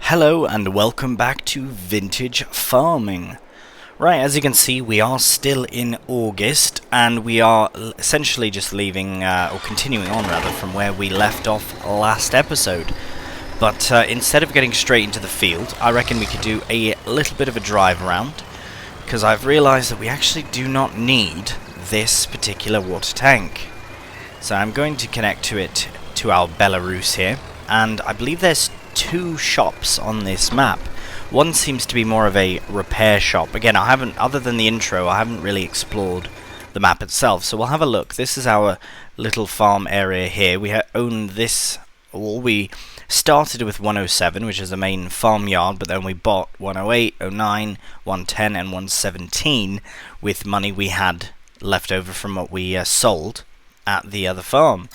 Hello and welcome back to Vintage Farming. Right, as you can see, we are still in August and we are essentially just leaving, or continuing on rather, from where we left off last episode. But instead of getting straight into the field, I reckon we could do a little bit of a drive around, because I've realised that we actually do not need this particular water tank. So I'm going to connect to it to our Belarus here, and I believe there's two shops on this map. One seems to be more of a repair shop. Again, I haven't, other than the intro, I haven't really explored the map itself, so we'll have a look. This is our little farm area here. We own this, well, we started with 107, which is the main farmyard, but then we bought 108, 09, 110 and 117 with money we had left over from what we sold at the other farm.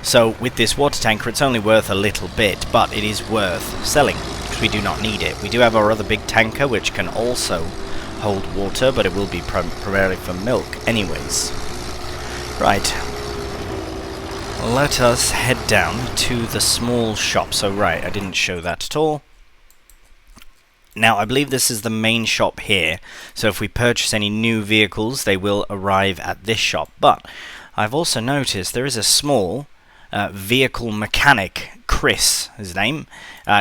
So with this water tanker, it's only worth a little bit, but it is worth selling because we do not need it. We do have our other big tanker which can also hold water, but it will be primarily for milk anyways. Right, let us head down to the small shop. So right, I didn't show that at all. Now I believe this is the main shop here, so if we purchase any new vehicles they will arrive at this shop. But I've also noticed there is a small vehicle mechanic, Chris, his name.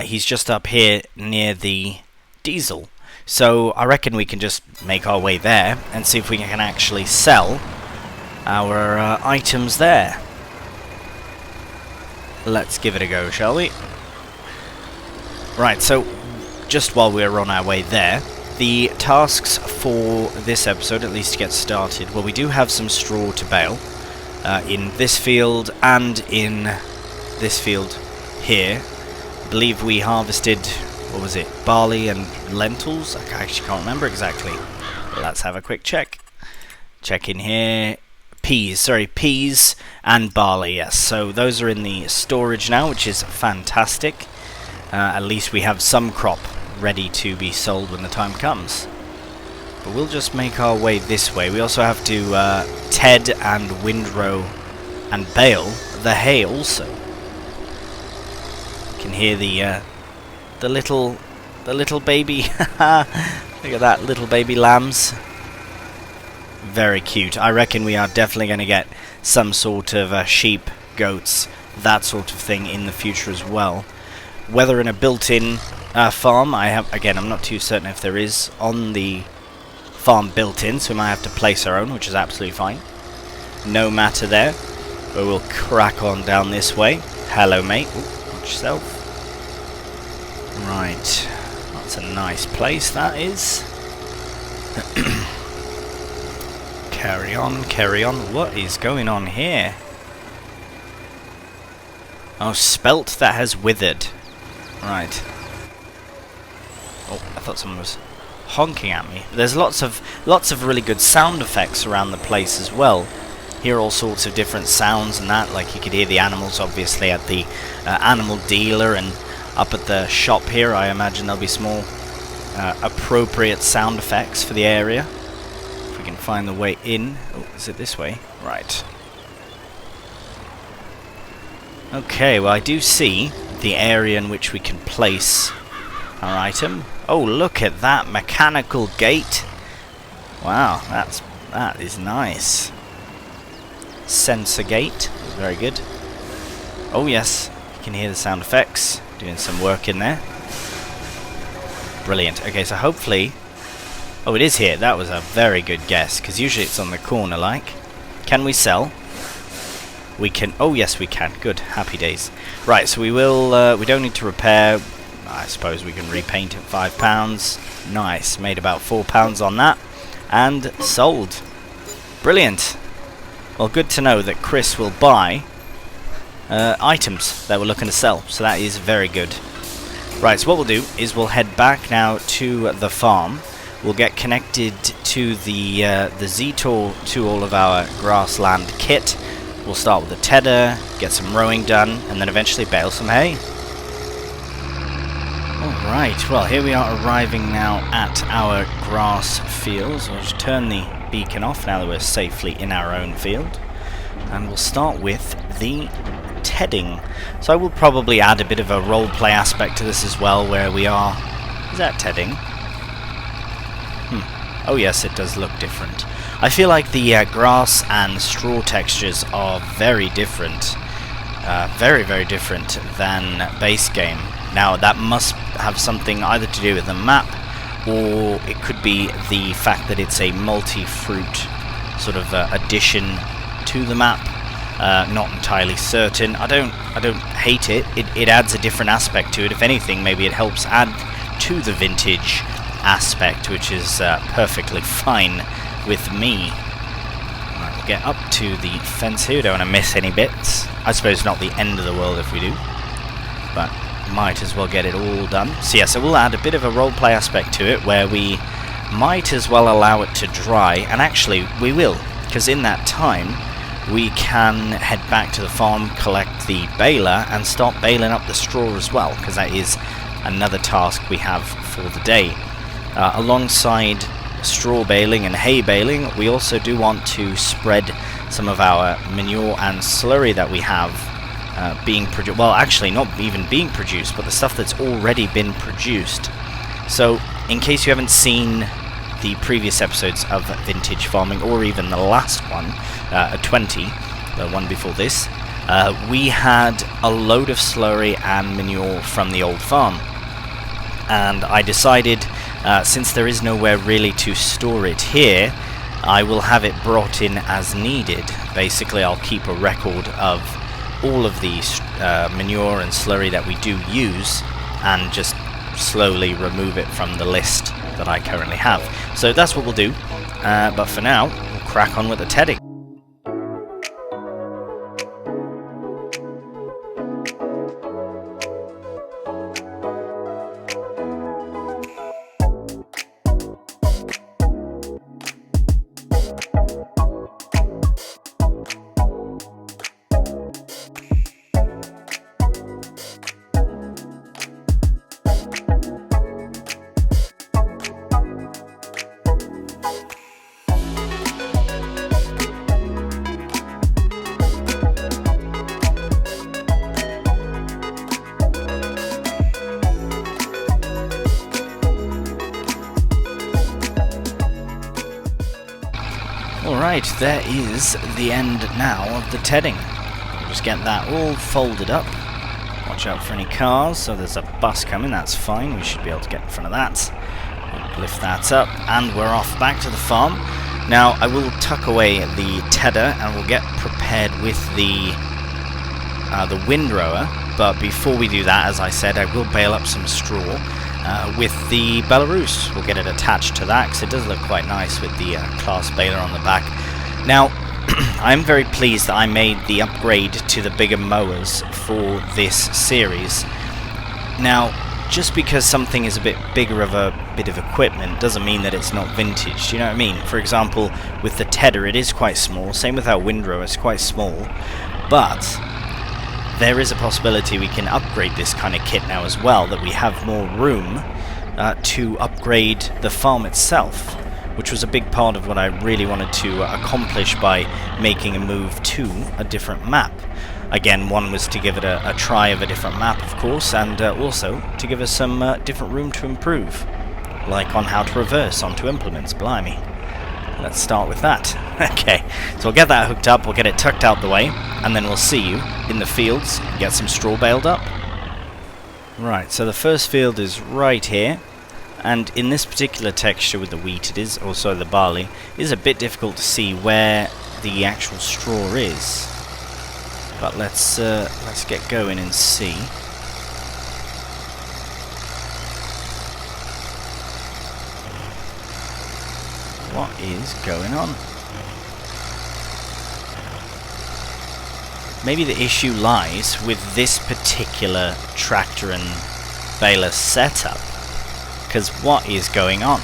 He's just up here near the diesel. So I reckon we can just make our way there and see if we can actually sell our items there. Let's give it a go, shall we? Right, so just while we're on our way there, the tasks for this episode, at least to get started, well, we do have some straw to bale. In this field and in this field here. I believe we harvested, what was it, barley and lentils? I actually can't remember exactly. Let's have a quick check. Check in here. Peas and barley, yes. So those are in the storage now, which is fantastic. At least we have some crop ready to be sold when the time comes. But we'll just make our way this way. We also have to ted and windrow and bale the hay also. You can hear the little baby. Look at that, little baby lambs. Very cute. I reckon we are definitely going to get some sort of sheep, goats, that sort of thing in the future as well. Whether in a built-in farm, I'm not too certain if there is on the farm built in, so we might have to place our own, which is absolutely fine. No matter there, but we'll crack on down this way. Hello, mate. Ooh, watch yourself. Right, that's a nice place, that is. Carry on, carry on. What is going on here? Oh, spelt that has withered. Right. Oh, I thought someone was honking at me. There's lots of really good sound effects around the place as well. Hear all sorts of different sounds and that, like you could hear the animals obviously at the animal dealer, and up at the shop here I imagine there'll be small appropriate sound effects for the area. If we can find the way in. Oh, is it this way? Right. Okay, well I do see the area in which we can place our item. Oh, look at that mechanical gate. Wow, that is nice. Sensor gate, very good. Oh yes, you can hear the sound effects. Doing some work in there. Brilliant. Okay, so hopefully... Oh, it is here. That was a very good guess, because usually it's on the corner, like. Can we sell? We can... Oh yes, we can. Good. Happy days. Right, so we will... we don't need to repair... I suppose we can repaint it. £5. Nice. Made about £4 on that. And sold. Brilliant. Well, good to know that Chris will buy items that we're looking to sell. So that is very good. Right, so what we'll do is we'll head back now to the farm. We'll get connected to the Z-Tour to all of our Grassland kit. We'll start with the tedder, get some rowing done, and then eventually bale some hay. Alright, well here we are arriving now at our grass fields. We'll just turn the beacon off now that we're safely in our own field. And we'll start with the tedding. So I will probably add a bit of a roleplay aspect to this as well, where we are... Is that tedding? Oh yes, it does look different. I feel like the grass and straw textures are very different. Very, very different than base game. Now that must have something either to do with the map, or it could be the fact that it's a multi-fruit sort of addition to the map. Not entirely certain. I don't hate it. It adds a different aspect to it. If anything, maybe it helps add to the vintage aspect, which is perfectly fine with me. Right, we'll get up to the fence here. We don't want to miss any bits. I suppose not the end of the world if we do, but might as well get it all done. So yes, we'll add a bit of a roleplay aspect to it, where we might as well allow it to dry, and actually we will, because in that time we can head back to the farm, collect the baler, and start baling up the straw as well, because that is another task we have for the day. Alongside straw baling and hay baling, we also do want to spread some of our manure and slurry that we have being produced. Well, actually not even being produced, but the stuff that's already been produced. So in case you haven't seen the previous episodes of Vintage Farming, or even the last one, 20, the one before this, we had a load of slurry and manure from the old farm, and I decided, since there is nowhere really to store it here, I will have it brought in as needed. Basically, I'll keep a record of all of the manure and slurry that we do use, and just slowly remove it from the list that I currently have. So that's what we'll do, but for now, we'll crack on with the tedding. Alright, there is the end now of the tedding. We'll just get that all folded up. Watch out for any cars. So there's a bus coming, that's fine. We should be able to get in front of that. We'll lift that up, and we're off back to the farm. Now, I will tuck away the tedder, and we'll get prepared with the windrower. But before we do that, as I said, I will bale up some straw with the Belarus. We'll get it attached to that, because it does look quite nice with the class baler on the back. Now, I'm very pleased that I made the upgrade to the bigger mowers for this series. Now, just because something is a bit bigger of a bit of equipment doesn't mean that it's not vintage, do you know what I mean? For example, with the tedder, it is quite small. Same with our windrower, it's quite small. But there is a possibility we can upgrade this kind of kit now as well, that we have more room to upgrade the farm itself, which was a big part of what I really wanted to accomplish by making a move to a different map. Again, one was to give it a try of a different map, of course, and also to give us some different room to improve, like on how to reverse onto implements. Blimey. Let's start with that. Okay, so we'll get that hooked up, we'll get it tucked out the way, and then we'll see you in the fields and get some straw baled up. Right, so the first field is right here, and in this particular texture with the wheat, it is also the barley, it is a bit difficult to see where the actual straw is. But let's get going and see. What is going on? Maybe the issue lies with this particular tractor and baler setup. Because what is going on?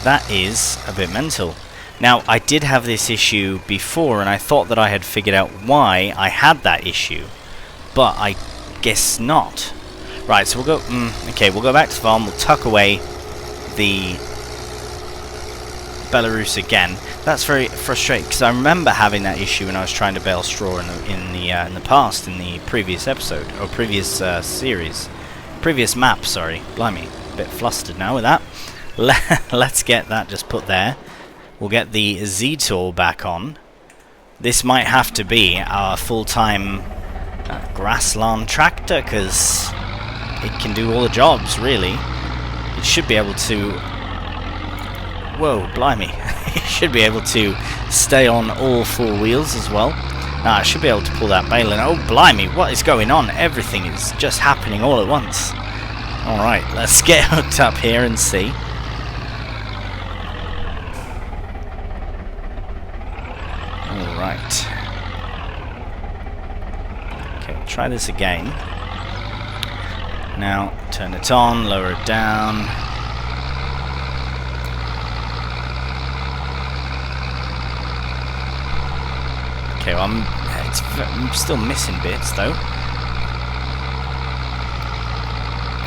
That is a bit mental. Now, I did have this issue before, and I thought that I had figured out why I had that issue. But I guess not. Right, so we'll go... okay, we'll go back to the farm, we'll tuck away the Belarus again. That's very frustrating, because I remember having that issue when I was trying to bale straw in the past, in the previous episode, or previous series. Previous map, sorry. Blimey, a bit flustered now with that. Let's get that just put there. We'll get the Z-Tool back on. This might have to be our full-time Grassland tractor, because it can do all the jobs, really. It should be able to... Whoa, blimey. It should be able to stay on all four wheels as well. I should be able to pull that baling. Oh, blimey, what is going on? Everything is just happening all at once. Alright, let's get hooked up here and see. Alright. Okay, try this again. Now, turn it on, lower it down. Okay, well, I'm still missing bits though.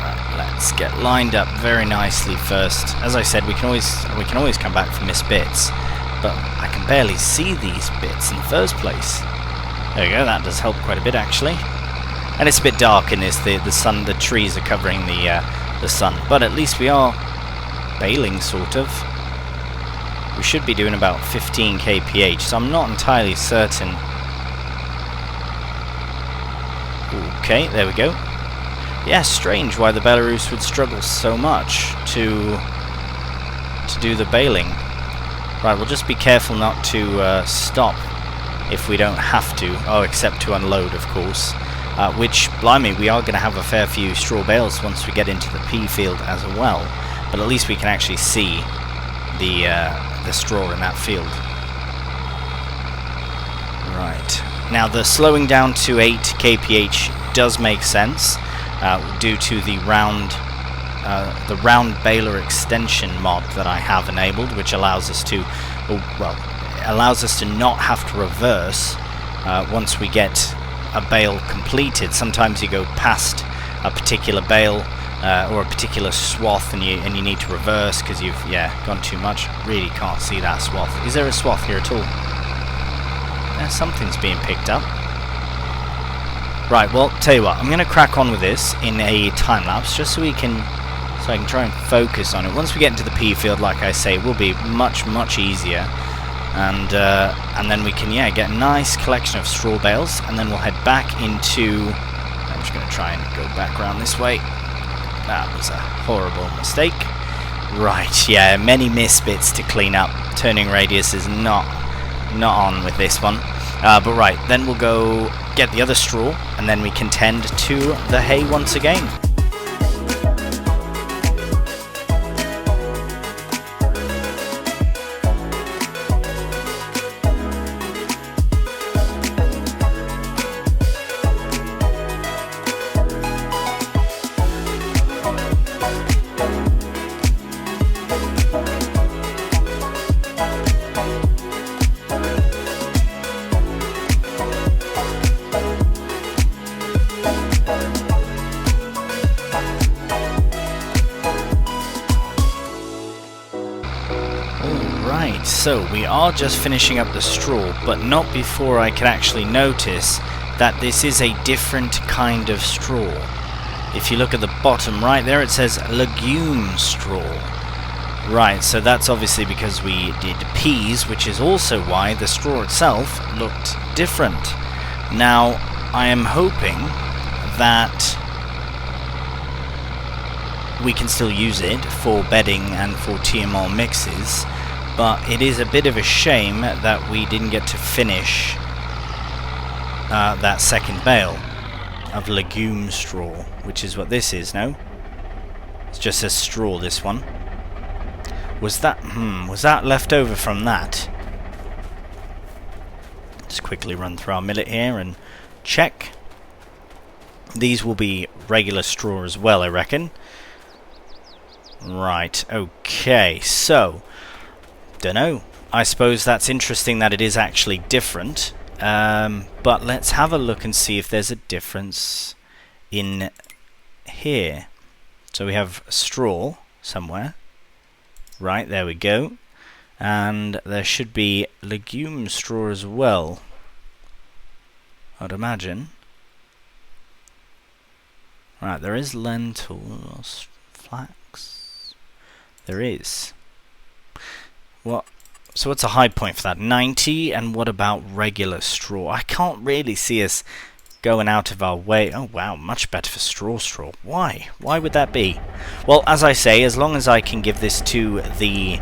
Right, let's get lined up very nicely first. As I said, we can always come back for missed bits, but I can barely see these bits in the first place. There we go. That does help quite a bit actually. And it's a bit dark in this. The sun, the trees are covering the sun, but at least we are baling sort of. We should be doing about 15 kph, so I'm not entirely certain. Okay, there we go. Yeah, strange why the Belarus would struggle so much to do the baling. Right, we'll just be careful not to stop if we don't have to. Oh, except to unload, of course. Which, blimey, we are going to have a fair few straw bales once we get into the pea field as well. But at least we can actually see the straw in that field. Right. Now the slowing down to 8 kph does make sense due to the round baler extension mod that I have enabled, which allows us to, allows us to not have to reverse once we get a bale completed. Sometimes you go past a particular bale or a particular swath and you need to reverse because you've gone too much. Really can't see that swath. Is there a swath here at all? Something's being picked up. Right, well, tell you what, I'm going to crack on with this in a time lapse just so I can try and focus on it. Once we get into the pea field, like I say, it will be much easier, and then we can get a nice collection of straw bales, and then we'll head back into. I'm just going to try and go back around this way. That was a horrible mistake. Right, yeah, many misbits to clean up. Turning radius is not on with this one. But right, then we'll go get the other straw, and then we can tend to the hay once again. So we are just finishing up the straw, but not before I can actually notice that this is a different kind of straw. If you look at the bottom right there, it says legume straw. Right, so that's obviously because we did peas, which is also why the straw itself looked different. Now, I am hoping that we can still use it for bedding and for TMR mixes. But it is a bit of a shame that we didn't get to finish that second bale of legume straw, which is what this is now. It's just a straw, this one. Was that left over from that? Just quickly run through our millet here and check. These will be regular straw as well, I reckon. Right, okay, so dunno. I suppose that's interesting that it is actually different. But let's have a look and see if there's a difference in here. So we have straw somewhere. Right, there we go. And there should be legume straw as well, I'd imagine. Right, there is lentils, flax. There is. What? So what's a high point for that? 90, and what about regular straw? I can't really see us going out of our way. Oh wow, much better for straw. Why? Why would that be? Well, as I say, as long as I can give this to the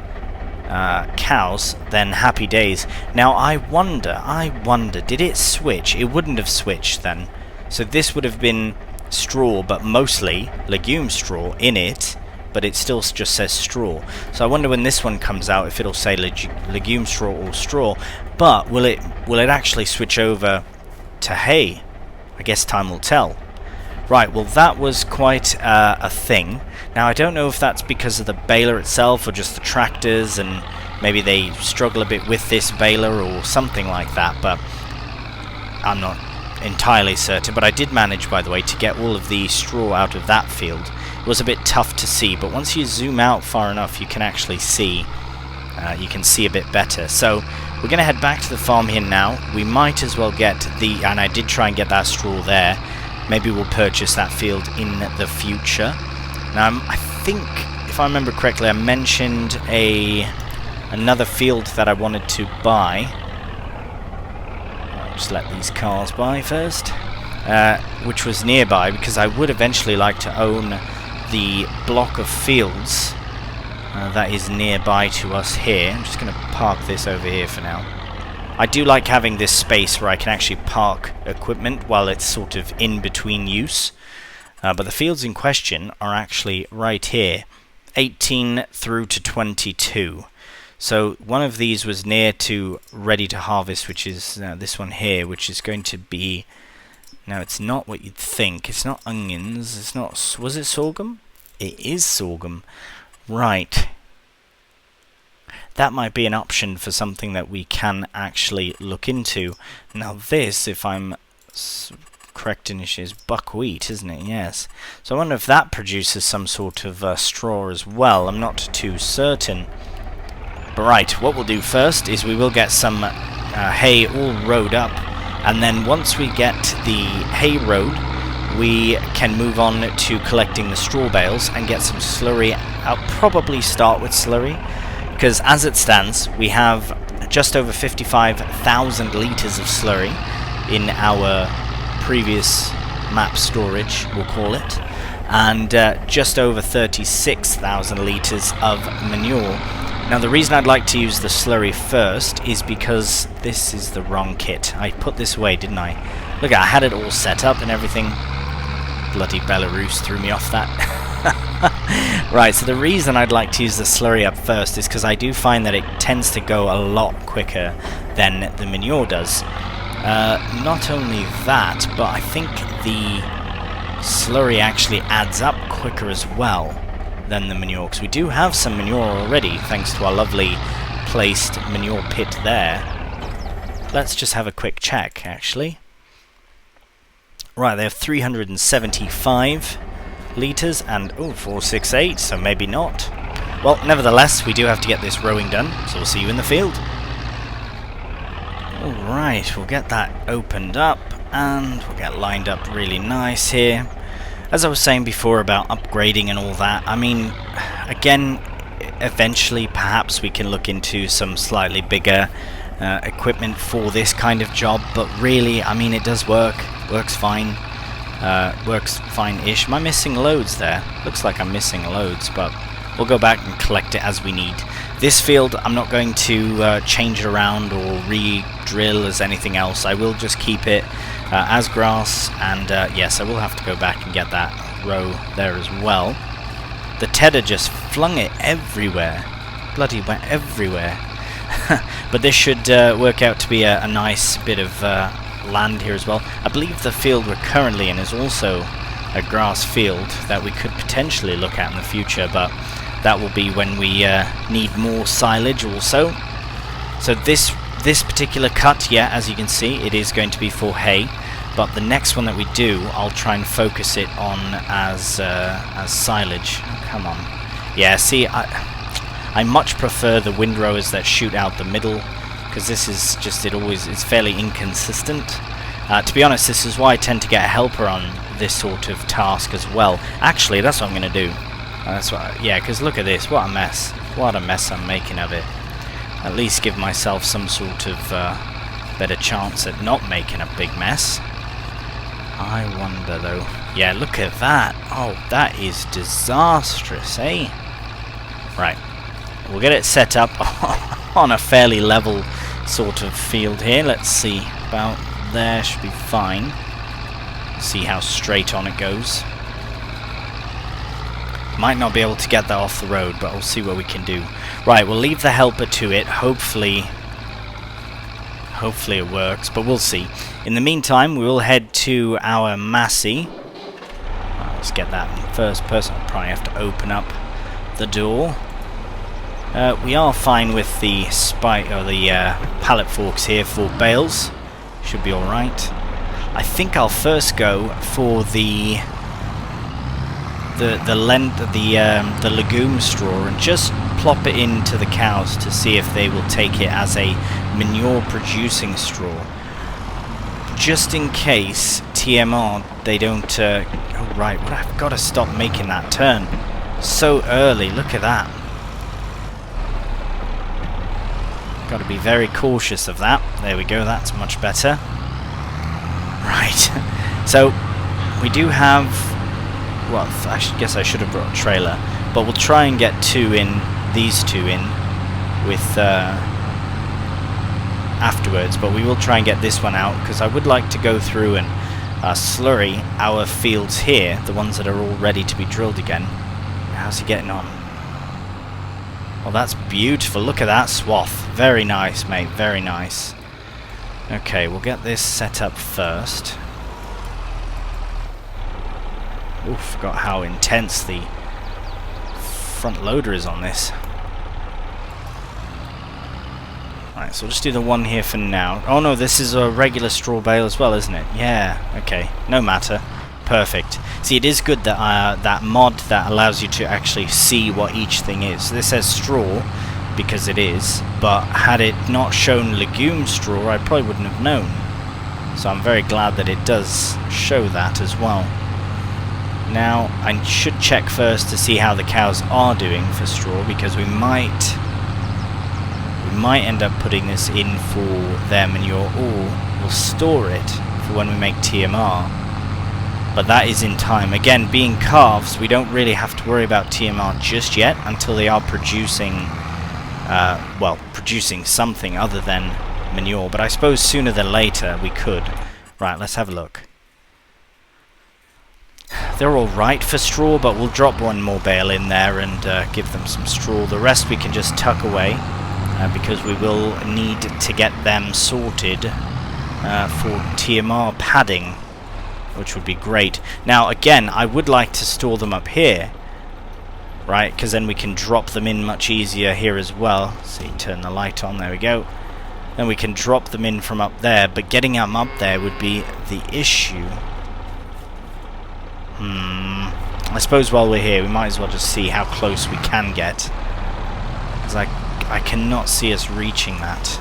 cows, then happy days. Now I wonder, did it switch? It wouldn't have switched then. So this would have been straw, but mostly legume straw in it, but it still just says straw. So I wonder when this one comes out if it'll say legume straw or straw, but will it actually switch over to hay? I guess time will tell. Right, well that was quite a thing. Now I don't know if that's because of the baler itself or just the tractors, and maybe they struggle a bit with this baler or something like that, but I'm not entirely certain. But I did manage, by the way, to get all of the straw out of that field. It was a bit tough to see, but once you zoom out far enough you can actually see, a bit better. So we're going to head back to the farm here now. We might as well get and I did try and get that straw there. Maybe we'll purchase that field in the future. Now, I think, if I remember correctly, I mentioned another field that I wanted to buy. I'll just let these cars by first. Which was nearby, because I would eventually like to own the block of fields that is nearby to us here. I'm just going to park this over here for now. I do like having this space where I can actually park equipment while it's sort of in between use. But the fields in question are actually right here, 18 through to 22. So one of these was near to ready to harvest, which is this one here, which is going to be... Now it's not what you'd think. It's not onions. It's not... Was it sorghum? It is sorghum. Right. That might be an option for something that we can actually look into. Now this, if I'm correct in it, is buckwheat, isn't it? Yes. So I wonder if that produces some sort of straw as well. I'm not too certain. But right, what we'll do first is we will get some hay all rowed up, and then once we get the hay rowed, we can move on to collecting the straw bales and get some slurry. I'll probably start with slurry, because as it stands, we have just over 55,000 litres of slurry in our previous map storage, we'll call it, and just over 36,000 litres of manure. Now the reason I'd like to use the slurry first is because this is the wrong kit. I put this away, didn't I? Look, I had it all set up and everything. Bloody Belarus threw me off that. Right, so the reason I'd like to use the slurry up first is because I do find that it tends to go a lot quicker than the manure does. Not only that, but I think the slurry actually adds up quicker as well than the manure, because we do have some manure already thanks to our lovely placed manure pit there. Let's just have a quick check, actually. Right, they have 375 litres and 468, so maybe not. Well, nevertheless, we do have to get this rowing done, so we'll see you in the field. Alright, we'll get that opened up and we'll get lined up really nice here. As I was saying before about upgrading and all that, I mean, again, eventually perhaps we can look into some slightly bigger equipment for this kind of job, but really, I mean, it does works fine. Works fine-ish. Am I missing loads there? Looks like I'm missing loads, but we'll go back and collect it as we need. This field, I'm not going to change it around or re-drill as anything else. I will just keep it as grass, and yes, I will have to go back and get that row there as well. The tedder just flung it everywhere. Bloody went everywhere. But this should work out to be a nice bit of land here as well. I believe the field we're currently in is also a grass field that we could potentially look at in the future, but that will be when we need more silage also. So this particular cut, yeah, as you can see, it is going to be for hay, but the next one that we do, I'll try and focus it on as silage. Oh, come on. Yeah, see, I I much prefer the windrowers that shoot out the middle, because this is just, it's fairly inconsistent. To be honest, this is why I tend to get a helper on this sort of task as well. Actually, that's what I'm going to do. Yeah, because look at this, what a mess. What a mess I'm making of it. At least give myself some sort of better chance at not making a big mess. I wonder though. Yeah, look at that. Oh, that is disastrous, eh? Right. We'll get it set up on a fairly level sort of field here. Let's see. About there should be fine. See how straight on it goes. Might not be able to get that off the road, but we'll see what we can do. Right, we'll leave the helper to it. Hopefully it works, but we'll see. In the meantime, we will head to our Massey. Let's get that in first person. I'll probably have to open up the door. We are fine with the pallet forks here for bales. Should be alright. I think I'll first go for the legume straw and just plop it into the cows to see if they will take it as a manure producing straw, just in case TMR they don't oh right, well, I've got to stop making that turn so early. Look at that. Got to be very cautious of that. There we go, that's much better. Right. So we do have, well, I guess I should have brought a trailer, but we'll try and get these two in with afterwards, but we will try and get this one out, because I would like to go through and slurry our fields here, the ones that are all ready to be drilled again. How's he getting on? Well, that's beautiful. Look at that swath. Very nice, mate, very nice. Okay, we'll get this set up first. Oof, forgot how intense the front loader is on this. Alright, so we'll just do the one here for now. Oh no, this is a regular straw bale as well, isn't it? Yeah, okay, no matter. Perfect. See, it is good that that mod that allows you to actually see what each thing is. So this says straw, because it is, but had it not shown legume straw, I probably wouldn't have known. So I'm very glad that it does show that as well. Now, I should check first to see how the cows are doing for straw, because we might end up putting this in for their manure, or we'll store it for when we make TMR. But that is in time. Again, being calves, we don't really have to worry about TMR just yet until they are producing, well, producing something other than manure. But I suppose sooner than later we could. Right, let's have a look. They're alright for straw, but we'll drop one more bale in there and give them some straw. The rest we can just tuck away, because we will need to get them sorted for TMR padding, which would be great. Now again, I would like to store them up here, right, because then we can drop them in much easier here as well. See, turn the light on, there we go. Then we can drop them in from up there, but getting them up there would be the issue. I suppose while we're here we might as well just see how close we can get, because I cannot see us reaching that.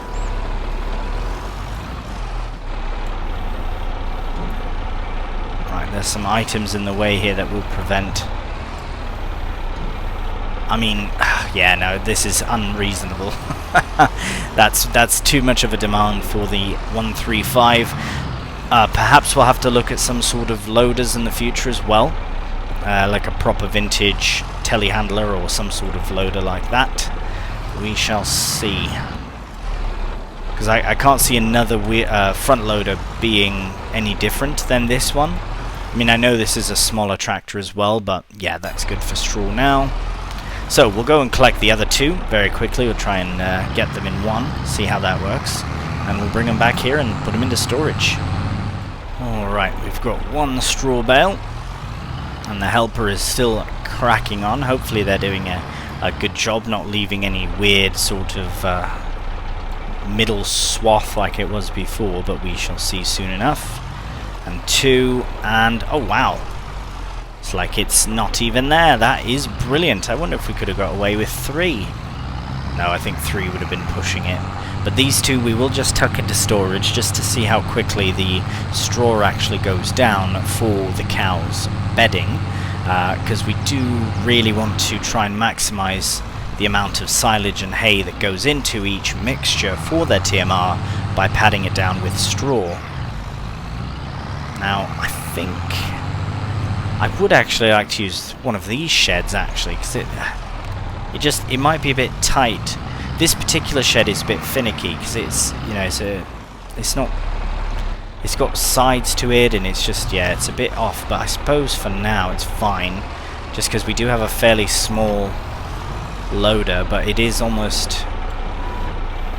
Right, there's some items in the way here that will prevent. I mean, yeah, no, this is unreasonable. That's too much of a demand for the 135. Perhaps we'll have to look at some sort of loaders in the future as well, like a proper vintage telehandler or some sort of loader like that. We shall see, because I can't see another front loader being any different than this one. I mean, I know this is a smaller tractor as well, but yeah, that's good for straw now. So we'll go and collect the other two very quickly. We'll try and get them in one, see how that works, and we'll bring them back here and put them into storage. Alright, we've got one straw bale, and the helper is still cracking on. Hopefully they're doing a good job, not leaving any weird sort of middle swath like it was before, but we shall see soon enough. And two, and oh wow, it's like it's not even there. That is brilliant. I wonder if we could have got away with three. No, I think 3 would have been pushing it. But these 2 we will just tuck into storage just to see how quickly the straw actually goes down for the cows' bedding, because we do really want to try and maximize the amount of silage and hay that goes into each mixture for their TMR by padding it down with straw. Now, I think I would actually like to use one of these sheds actually, because it might be a bit tight. This particular shed is a bit finicky because it's, you know, it's got sides to it, and it's just, yeah, it's a bit off. But I suppose for now it's fine, just because we do have a fairly small loader, but it is almost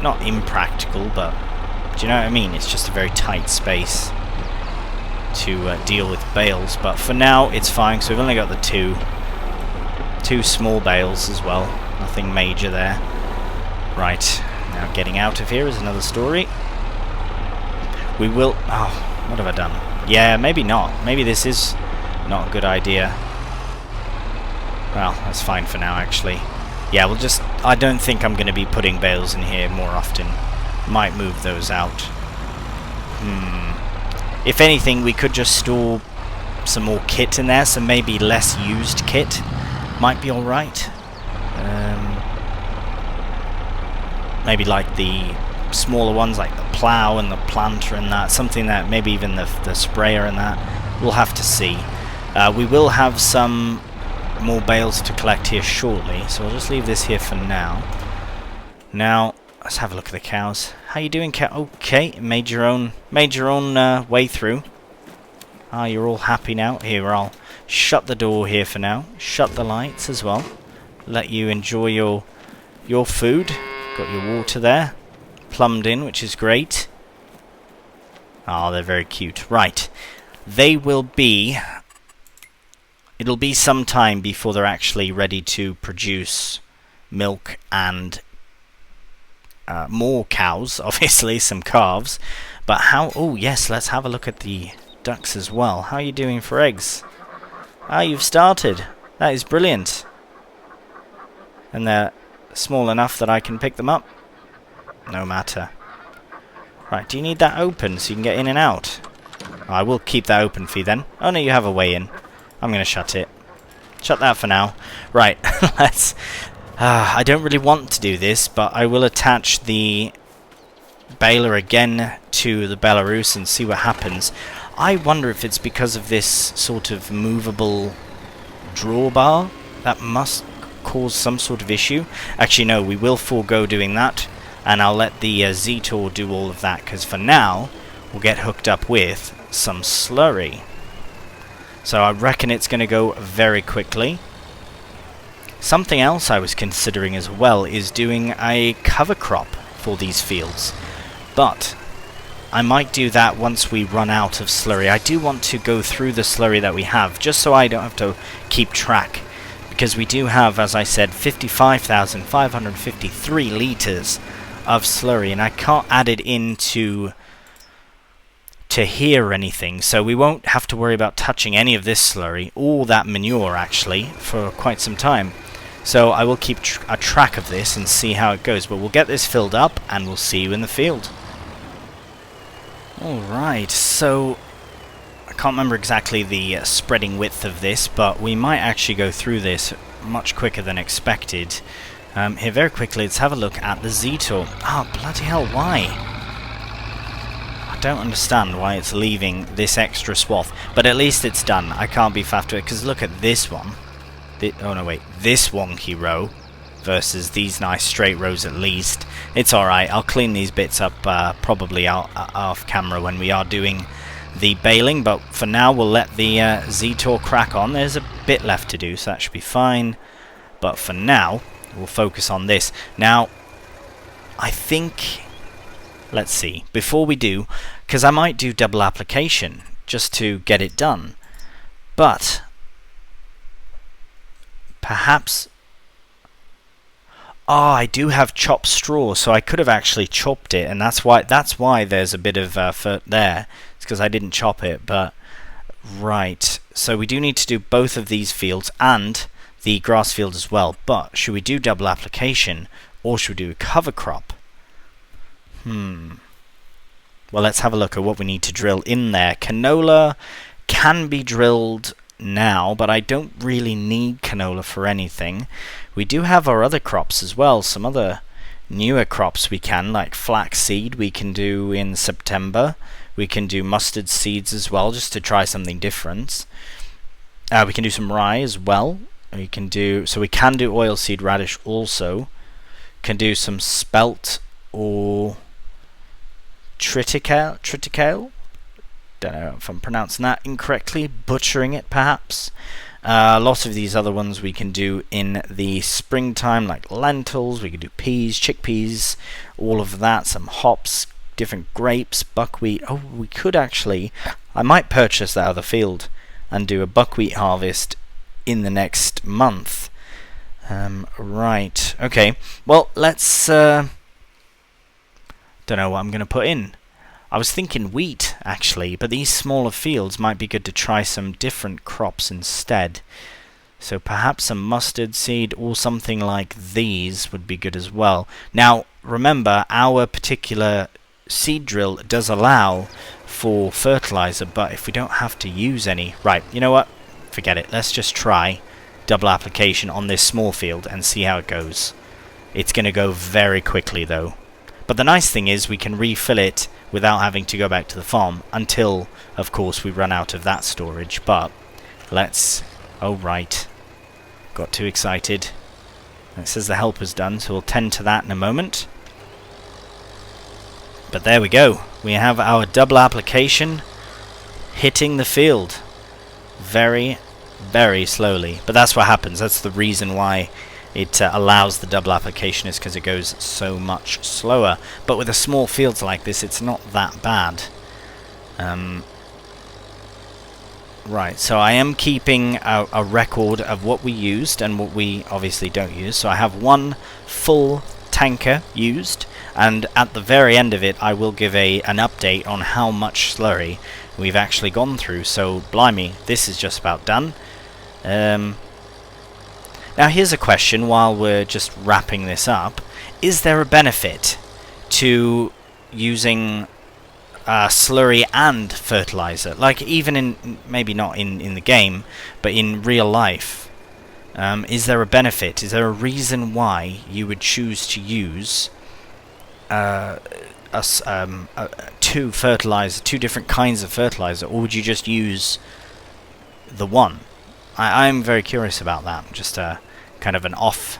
not impractical, but do you know what I mean? It's just a very tight space to deal with bales, but for now it's fine. So we've only got the two small bales as well, nothing major there. Right, now getting out of here is another story. We will... oh, what have I done? Yeah, maybe not. Maybe this is not a good idea. Well, that's fine for now, actually. Yeah, we'll just... I don't think I'm going to be putting bales in here more often. Might move those out. If anything, we could just store some more kit in there, so maybe less used kit might be alright. Maybe like the smaller ones, like the plough and the planter and that, something that, maybe even the sprayer and that. We'll have to see. We will have some more bales to collect here shortly, so I'll just leave this here for now. Now, let's have a look at the cows. How you doing, cow? Okay, made your own way through. Ah, you're all happy now. Here, I'll shut the door here for now. Shut the lights as well. Let you enjoy your food. Got your water there, plumbed in, which is great. Oh, they're very cute. Right, they will be... it'll be some time before they're actually ready to produce milk and more cows, obviously, some calves. But how... oh, yes, let's have a look at the ducks as well. How are you doing for eggs? Ah, you've started. That is brilliant. And they're small enough that I can pick them up. No matter. Right, do you need that open so you can get in and out? Oh, I will keep that open for you then. Oh no, you have a way in. I'm going to shut it. Shut that for now. Right, let's... I don't really want to do this, but I will attach the baler again to the Belarus and see what happens. I wonder if it's because of this sort of movable drawbar. That must cause some sort of issue. Actually, no, we will forego doing that, and I'll let the Zetor do all of that, because for now, we'll get hooked up with some slurry. So I reckon it's going to go very quickly. Something else I was considering as well is doing a cover crop for these fields, but I might do that once we run out of slurry. I do want to go through the slurry that we have, just so I don't have to keep track, because we do have, as I said, 55,553 litres of slurry, and I can't add it into here or anything, so we won't have to worry about touching any of this slurry, or that manure actually, for quite some time. So I will keep a track of this and see how it goes, but we'll get this filled up and we'll see you in the field. Alright, so I can't remember exactly the spreading width of this, but we might actually go through this much quicker than expected. Here, very quickly, let's have a look at the Zetor. Oh, bloody hell, why? I don't understand why it's leaving this extra swath, but at least it's done. I can't be faffed with it, because look at this one. Oh no, wait, this wonky row versus these nice straight rows at least. It's alright, I'll clean these bits up probably off camera when we are doing the baling, but for now we'll let the Zetor crack on. There's a bit left to do, so that should be fine, but for now we'll focus on this. Now, I think, let's see, before we do, because I might do double application just to get it done, but perhaps... oh, I do have chopped straw, so I could have actually chopped it, and that's why there's a bit of furt there. It's because I didn't chop it, but right. So we do need to do both of these fields and the grass field as well. But should we do double application, Or should we do a cover crop? Well, let's have a look at what we need to drill in there. Canola can be drilled now, but I don't really need canola for anything. We do have our other crops as well, some other newer crops we can, like flaxseed we can do in September. We can do mustard seeds as well, just to try something different. We can do some rye as well. We can do oilseed radish also. Can do some spelt or triticale. Don't know if I'm pronouncing that incorrectly, butchering it perhaps. A lot of these other ones we can do in the springtime, like lentils. We can do peas, chickpeas, all of that. Some hops, different grapes, buckwheat. Oh, we could actually, I might purchase that other field and do a buckwheat harvest in the next month. Right, okay. Well, let's, don't know what I'm going to put in. I was thinking wheat, actually, but these smaller fields might be good to try some different crops instead. So perhaps some mustard seed or something like these would be good as well. Now, remember, our particular seed drill does allow for fertilizer, but if we don't have to use any... Right, you know what? Forget it. Let's just try double application on this small field and see how it goes. It's going to go very quickly, though. But the nice thing is we can refill it without having to go back to the farm until, of course, we run out of that storage. But let's... Oh, right. Got too excited. It says the helper's done, so we'll tend to that in a moment. But there we go. We have our double application hitting the field. Very, very slowly. But that's what happens. That's the reason why it allows the double application, is because it goes so much slower. But with the small fields like this, it's not that bad. Right, so I am keeping a record of what we used and what we obviously don't use. So I have one full tanker used, and at the very end of it I will give an update on how much slurry we've actually gone through. So blimey, this is just about done. Now here's a question while we're just wrapping this up. Is there a benefit to using slurry and fertilizer? Like even in, maybe not in the game, but in real life. Is there a benefit? Is there a reason why you would choose to use two different kinds of fertilizer, or would you just use the one? I'm very curious about that. Just kind of an off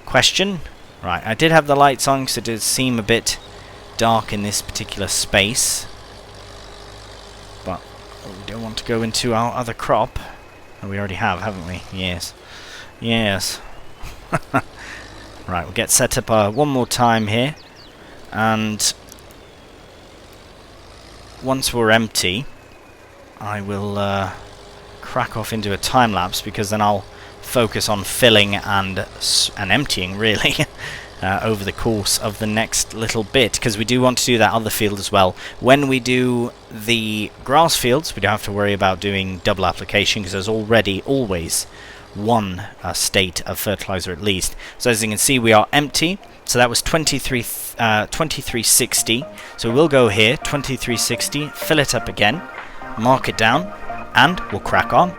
question. Right, I did have the lights on because it did seem a bit dark in this particular space. But we don't want to go into our other crop. Oh, we already have, haven't we? Yes. Yes. Right, we'll get set up one more time here. And once we're empty, I will crack off into a time lapse, because then I'll focus on filling and emptying really over the course of the next little bit, because we do want to do that other field as well. When we do the grass fields, we don't have to worry about doing double application, because there's already always one state of fertilizer at least. So as you can see, we are empty. So that was 2360. So we'll go here, 2360, fill it up again, mark it down, and we'll crack on.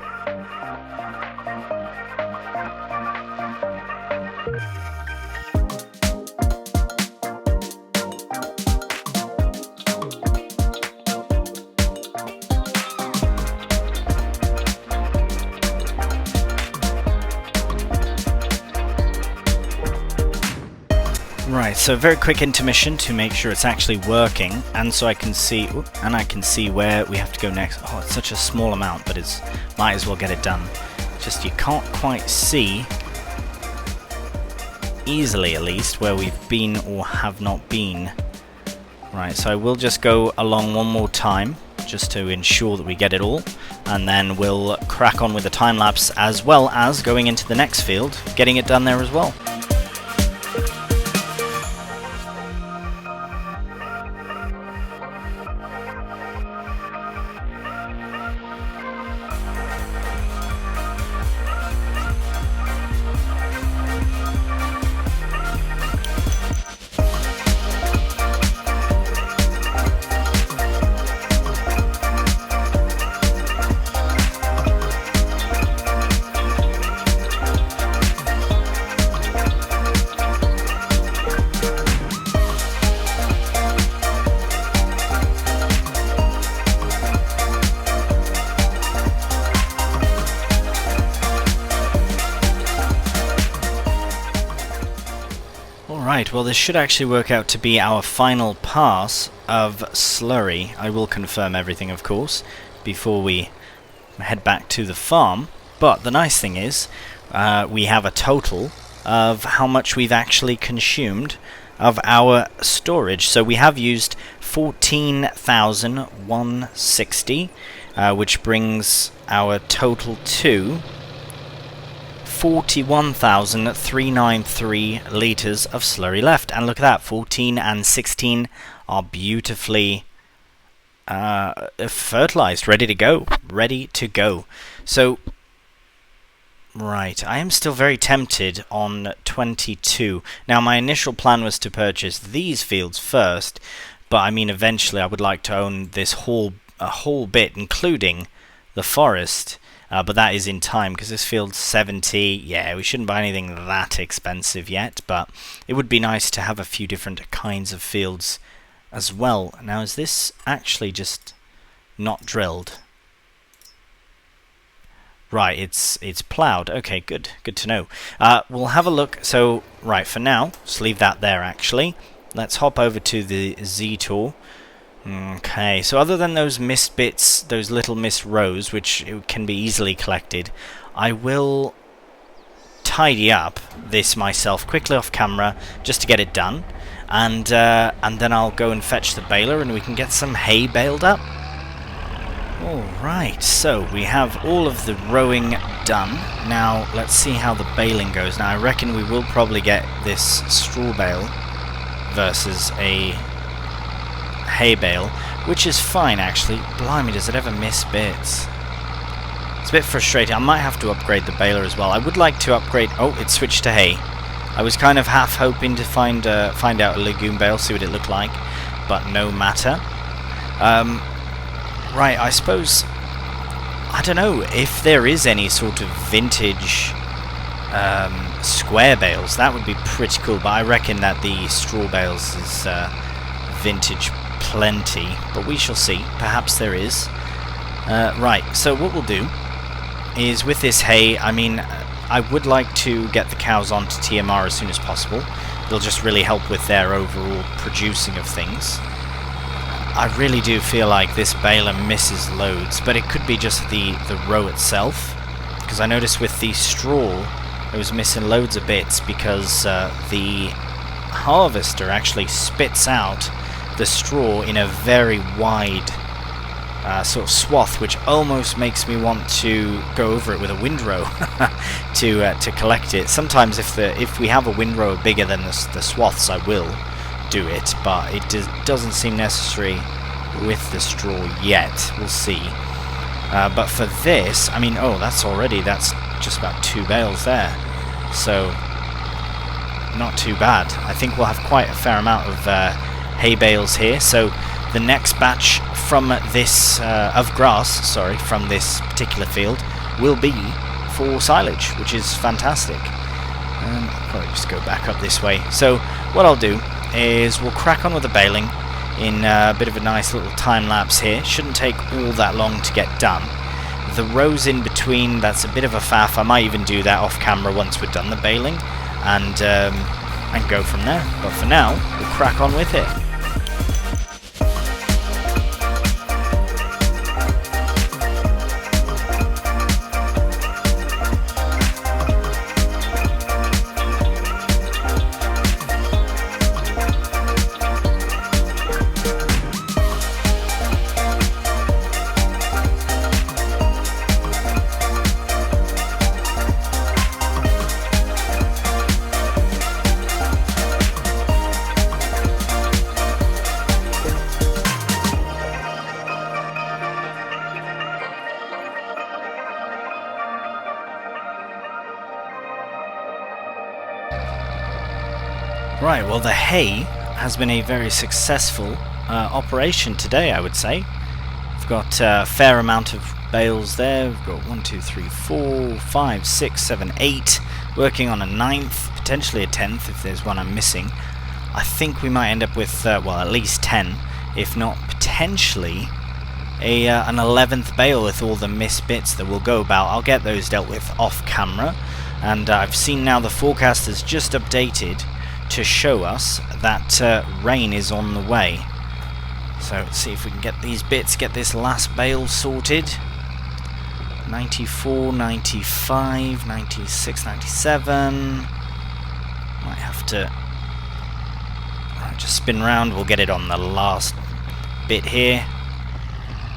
Right, so very quick intermission to make sure it's actually working, and so I can see, where we have to go next. Oh, it's such a small amount, but it's might as well get it done. Just you can't quite see easily, at least, where we've been or have not been. Right, so I will just go along one more time, just to ensure that we get it all, and then we'll crack on with the time lapse, as well as going into the next field, getting it done there as well. Right, well this should actually work out to be our final pass of Slurry. I will confirm everything, of course, before we head back to the farm. But the nice thing is, we have a total of how much we've actually consumed of our storage. So we have used 14,160, which brings our total to 41,393 litres of slurry left. And look at that, 14 and 16 are beautifully fertilized, ready to go. So, right, I am still very tempted on 22. Now, my initial plan was to purchase these fields first, but I mean, eventually I would like to own this whole bit, including the forest. But that is in time, because this field's 70. Yeah, we shouldn't buy anything that expensive yet, but it would be nice to have a few different kinds of fields as well. Now, is this actually just not drilled? Right, it's ploughed. Okay, good to know. We'll have a look. So, right, for now, let's leave that there, actually. Let's hop over to the Z-tool. Okay, so other than those missed bits, those little missed rows, which can be easily collected, I will tidy up this myself quickly off camera just to get it done, and then I'll go and fetch the baler and we can get some hay baled up. Alright, so we have all of the rowing done. Now let's see how the baling goes. Now I reckon we will probably get this straw bale versus a hay bale, which is fine actually. Blimey, does it ever miss bits? It's a bit frustrating. I might have to upgrade the baler as well. I would like to upgrade... Oh, it switched to hay. I was kind of half hoping to find out a legume bale, see what it looked like, but no matter. Right, I suppose... I don't know if there is any sort of vintage square bales. That would be pretty cool, but I reckon that the straw bales is vintage plenty, but we shall see. Perhaps there is. Right, so what we'll do is with this hay, I mean, I would like to get the cows onto TMR as soon as possible. It'll just really help with their overall producing of things. I really do feel like this baler misses loads, but it could be just the row itself, because I noticed with the straw it was missing loads of bits because the harvester actually spits out the straw in a very wide sort of swath, which almost makes me want to go over it with a windrow to collect it. Sometimes if we have a windrow bigger than the swaths, I will do it, but it doesn't seem necessary with the straw yet. We'll see. But for this, I mean, that's just about 2 bales there, so not too bad. I think we'll have quite a fair amount of hay bales here. So the next batch from this from this particular field will be for silage, which is fantastic. I'll probably just go back up this way. So what I'll do is we'll crack on with the baling in a bit of a nice little time lapse here. Shouldn't take all that long to get done. The rows in between, that's a bit of a faff. I might even do that off camera once we're done the baling, and go from there. But for now, we'll crack on with it. Right, well the hay has been a very successful operation today, I would say. We've got a fair amount of bales there. We've got 1, 2, 3, 4, 5, 6, 7, 8. Working on a 9th, potentially a 10th if there's one I'm missing. I think we might end up with, at least 10, if not potentially an 11th bale with all the missed bits that will go about. I'll get those dealt with off camera. And I've seen now the forecast has just updated to show us that rain is on the way. So let's see if we can get these bits, get this last bale sorted. 94, 95, 96, 97. Might have to just spin round. We'll get it on the last bit here.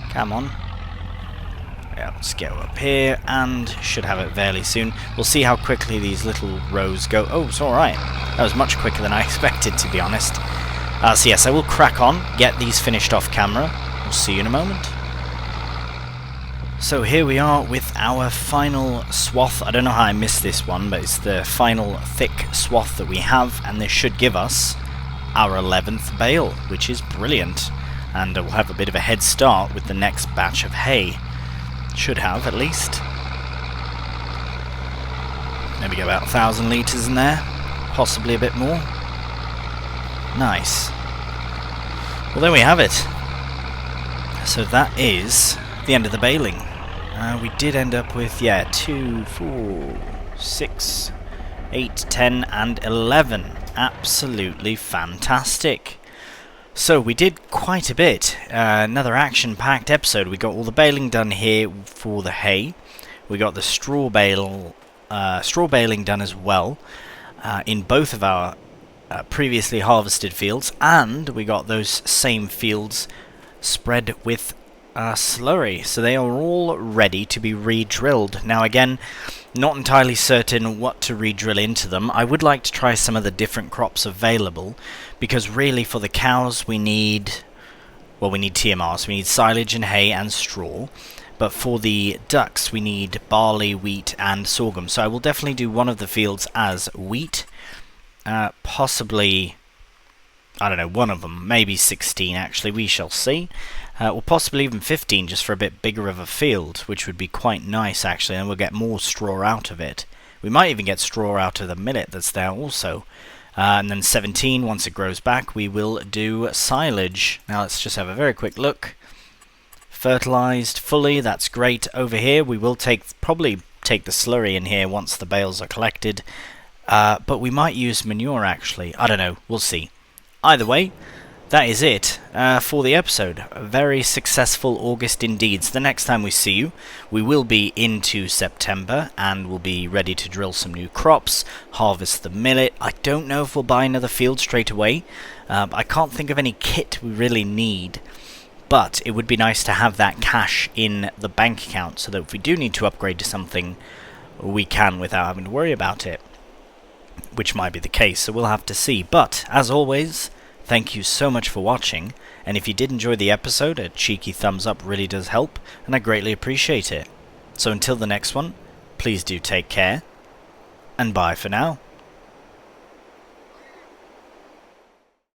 Come on. Yeah, let's go up here and should have it fairly soon. We'll see how quickly these little rows go. Oh, it's alright. That was much quicker than I expected, to be honest. So yes, I will crack on, get these finished off camera. We'll see you in a moment. So here we are with our final swath. I don't know how I missed this one, but it's the final thick swath that we have, and this should give us our 11th bale, which is brilliant. And we'll have a bit of a head start with the next batch of hay. Should have, at least. Maybe about 1,000 litres in there. Possibly a bit more. Nice. Well, there we have it. So that is the end of the baling. We did end up with, 2, 4, 6, 8, 10 and 11. Absolutely fantastic. So we did quite a bit. Another action-packed episode. We got all the baling done here for the hay. We got the straw baling done as well in both of our previously harvested fields, and we got those same fields spread with slurry, so they are all ready to be re-drilled. Now again, not entirely certain what to re-drill into them. I would like to try some of the different crops available, because really for the cows we need TMR, so we need silage and hay and straw, but for the ducks we need barley, wheat and sorghum. So I will definitely do one of the fields as wheat, possibly, I don't know, one of them, maybe 16 actually, we shall see. Or possibly even 15, just for a bit bigger of a field, which would be quite nice actually, and we'll get more straw out of it. We might even get straw out of the millet that's there also. And then 17, once it grows back, we will do silage. Now let's just have a very quick look. Fertilized fully, that's great. Over here we will probably take the slurry in here once the bales are collected. But we might use manure actually. I don't know, we'll see. Either way, that is it for the episode. A very successful August indeed. So the next time we see you, we will be into September and we'll be ready to drill some new crops, harvest the millet. I don't know if we'll buy another field straight away. I can't think of any kit we really need, but it would be nice to have that cash in the bank account so that if we do need to upgrade to something, we can without having to worry about it, which might be the case, so we'll have to see. But as always, thank you so much for watching, and if you did enjoy the episode, a cheeky thumbs up really does help, and I greatly appreciate it. So until the next one, please do take care, and bye for now.